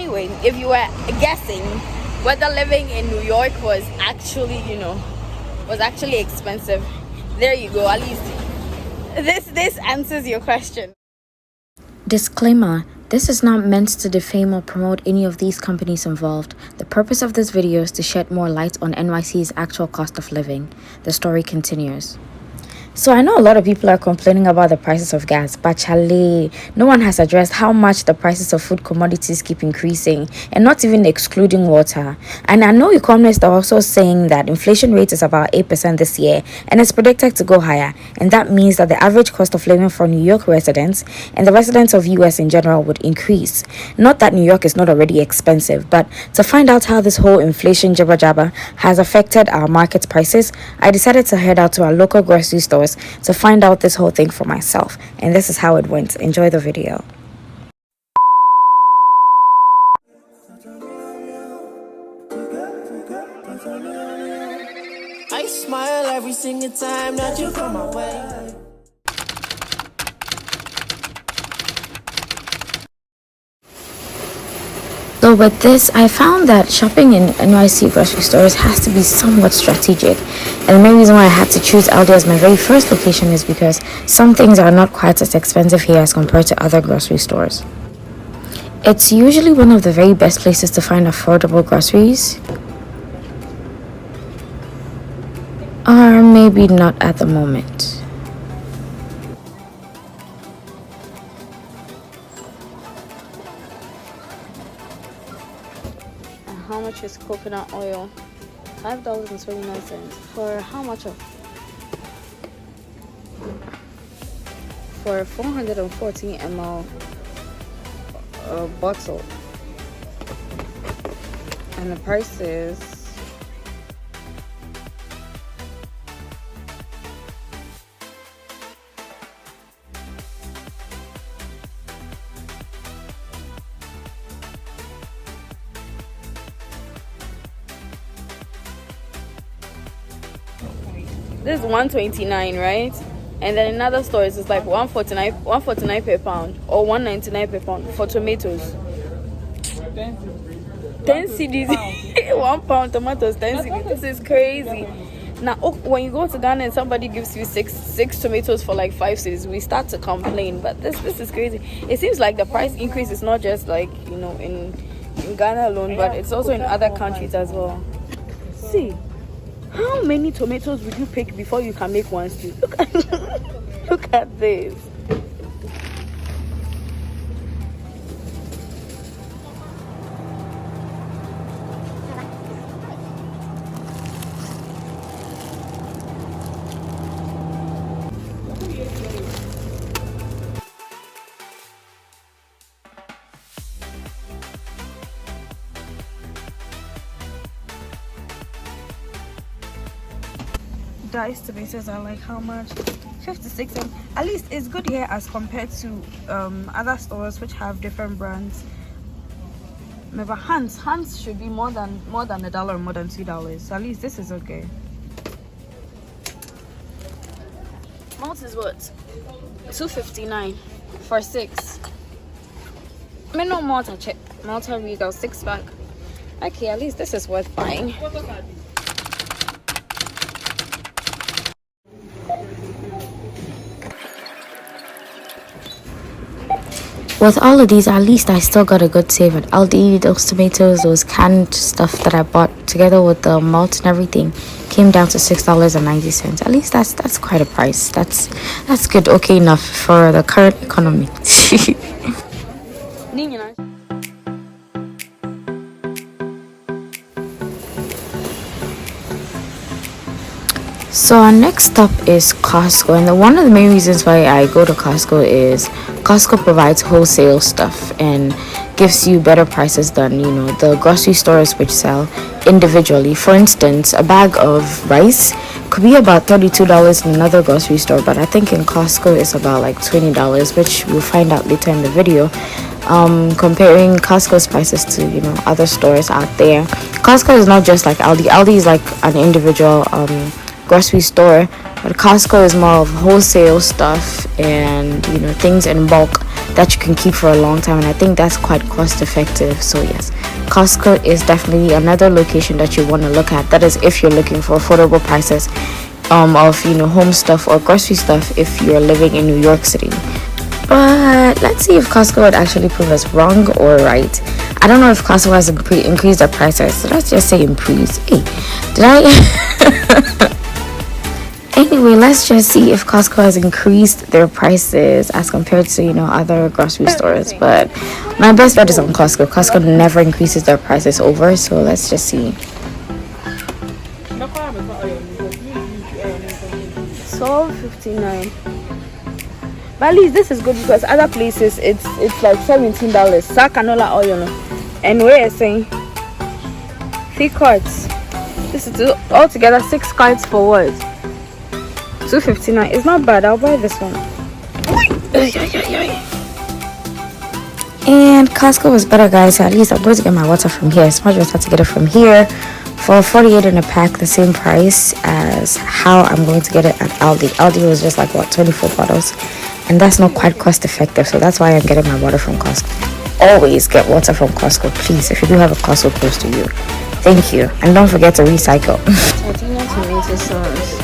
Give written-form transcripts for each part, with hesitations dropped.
anyway, if you were guessing whether living in New York was actually, was actually expensive, there you go. At least this answers your question. Disclaimer: this is not meant to defame or promote any of these companies involved. The purpose of this video is to shed more light on NYC's actual cost of living. The story continues. So I know a lot of people are complaining about the prices of gas, but chale, no one has addressed how much the prices of food commodities keep increasing, and not even excluding water. And I know economists are also saying that inflation rate is about 8% this year, and it's predicted to go higher. And that means that the average cost of living for New York residents and the residents of US in general would increase. Not that New York is not already expensive, but to find out how this whole inflation jabba jabba has affected our market prices, I decided to head out to our local grocery stores to find out this whole thing for myself, and this is how it went. Enjoy the video. I smile every single time that you come my way. So with this, I found that shopping in NYC grocery stores has to be somewhat strategic. And the main reason why I had to choose Aldi as my very first location is because some things are not quite as expensive here as compared to other grocery stores. It's usually one of the very best places to find affordable groceries. Or maybe not at the moment. How much is coconut oil? $5.29. For how much of? For 414 ml bottle. And the price is this is $129, right? And then in other stores it's like $149 per pound or $199 per pound for tomatoes. 10 cedis. 1 pound tomatoes, 10 cedis. This is crazy. Now when you go to Ghana and somebody gives you six tomatoes for like 5 cedis, we start to complain. But this is crazy. It seems like the price increase is not just like in Ghana alone, but it's also in other countries as well. See, how many tomatoes would you pick before you can make one stew? Look at this. Diced tomatoes are like how much? 56, and at least it's good here as compared to other stores which have different brands. Remember, Hans should be more than $1 or more than $2, so at least this is okay. Malt is what? $2.59 for 6. I mean, no Malta chip, Malta Regal 6-pack. Okay, at least this is worth buying. With all of these, at least I still got a good save at Aldi. Those tomatoes, those canned stuff that I bought together with the malt and everything came down to $6.90. At least that's quite a price. That's good, okay enough for the current economy. So our next stop is Costco, and one of the main reasons why I go to Costco is Costco provides wholesale stuff and gives you better prices than the grocery stores which sell individually. For instance, a bag of rice could be about $32 in another grocery store, but I think in Costco it's about like $20, which we'll find out later in the video. Comparing Costco's prices to other stores out there. Costco is not just like Aldi. Aldi is like an individual grocery store, but Costco is more of wholesale stuff and things in bulk that you can keep for a long time, and I think that's quite cost effective. So yes, Costco is definitely another location that you want to look at. That is if you're looking for affordable prices of home stuff or grocery stuff if you're living in New York City. But let's see if Costco would actually prove us wrong or right. I don't know if Costco has increased their prices, so let's just say increase. Hey, did I? Anyway, let's just see if Costco has increased their prices as compared to other grocery stores. But my best bet is on Costco. Costco never increases their prices over, so let's just see. $12.59. But at least this is good because other places it's like $17. Canola oil, and we're saying 3 carts. This is altogether 6 carts for what? $2.59. It's not bad. I'll buy this one. And Costco was better, guys. So at least I'm going to get my water from here. It's much better to get it from here for $48 in a pack, the same price as how I'm going to get it at Aldi. Aldi was just like 24 bottles, and that's not quite cost effective. So that's why I'm getting my water from Costco. Always get water from Costco, please, if you do have a Costco close to you. Thank you, and don't forget to recycle. Tortilla tomato sauce,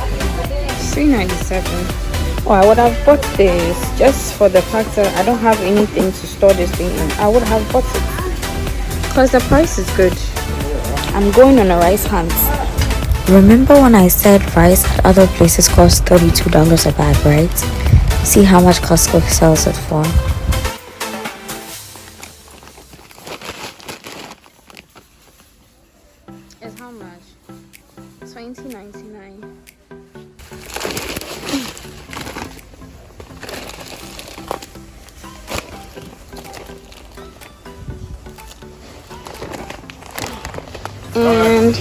$3.97. Oh, I would have bought this just for the fact that I don't have anything to store this thing in. I would have bought it because the price is good. I'm going on a rice hunt. Remember when I said rice at other places cost $32 a bag, right? See how much Costco sells it for. It's how much? $20.99. And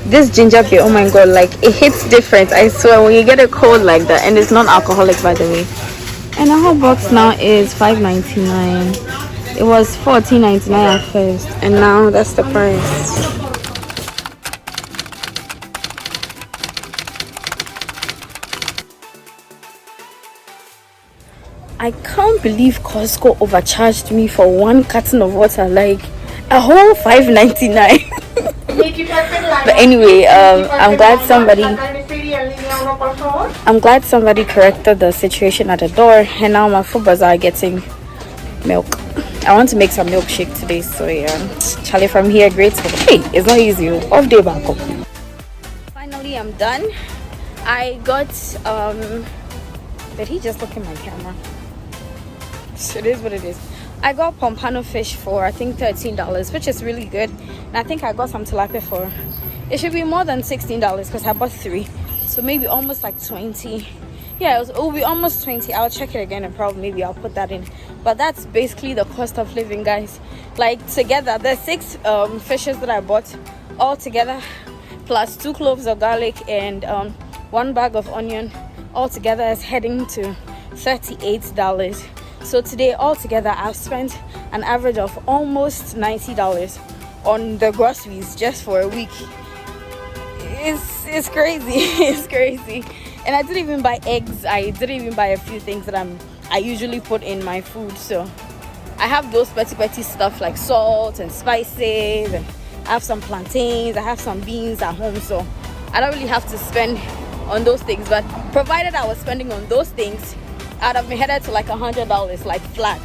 this ginger beer, oh my god, like it hits different, I swear, when you get a cold like that. And it's non-alcoholic, by the way. And a whole box now is $5.99. It was $14.99 at first, and now that's the price. I can't believe Costco overcharged me for 1 carton of water, like a whole $5.99. But anyway, I'm glad somebody corrected the situation at the door, and now my food bazaar getting milk. I want to make some milkshake today, so yeah. Charlie, from here, great. Hey, it's not easy. Off day back up. Finally, I'm done. I got did he just look at my camera? It is what it is. I got pompano fish for I think $13, which is really good. And I think I got some tilapia for, it should be more than $16 because I bought 3, so maybe almost like 20. Yeah, it will be almost 20. I'll check it again and probably maybe I'll put that in. But that's basically the cost of living, guys. Like together, the 6 fishes that I bought all together, plus 2 cloves of garlic and 1 bag of onion, all together is heading to $38. So today altogether I've spent an average of almost $90 on the groceries just for a week. It's crazy. It's crazy. And I didn't even buy eggs. I didn't even buy a few things that I usually put in my food. So I have those petty stuff like salt and spices, and I have some plantains, I have some beans at home, so I don't really have to spend on those things. But provided I was spending on those things, I'd have been headed to like $100, like flat.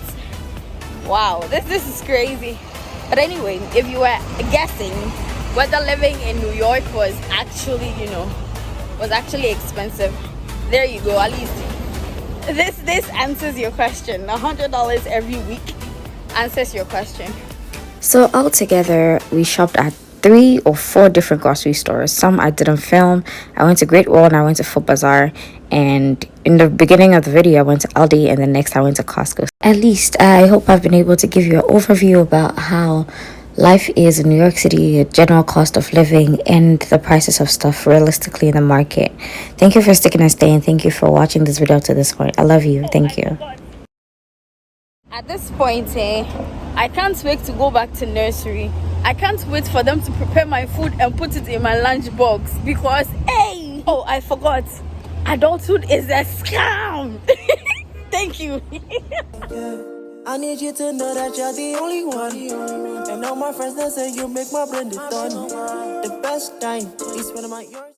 Wow, this is crazy. But anyway, if you were guessing whether living in New York was actually, was actually expensive, there you go. At least this answers your question. $100 every week answers your question. So altogether, we shopped at 3 or 4 different grocery stores. Some I didn't film. I went to Great Wall and I went to Food Bazaar. And in the beginning of the video, I went to Aldi, and then next I went to Costco. At least I hope I've been able to give you an overview about how life is in New York City, the general cost of living, and the prices of stuff realistically in the market. Thank you for sticking and staying. Thank you for watching this video to this point. I love you. Thank you. At this point, I can't wait to go back to nursery. I can't wait for them to prepare my food and put it in my lunch box because, hey! Oh, I forgot. Adulthood is a scam. Thank you. I need you to know that you're the only one. And all my friends that say you make my brain done. The best time is when I'm at yours.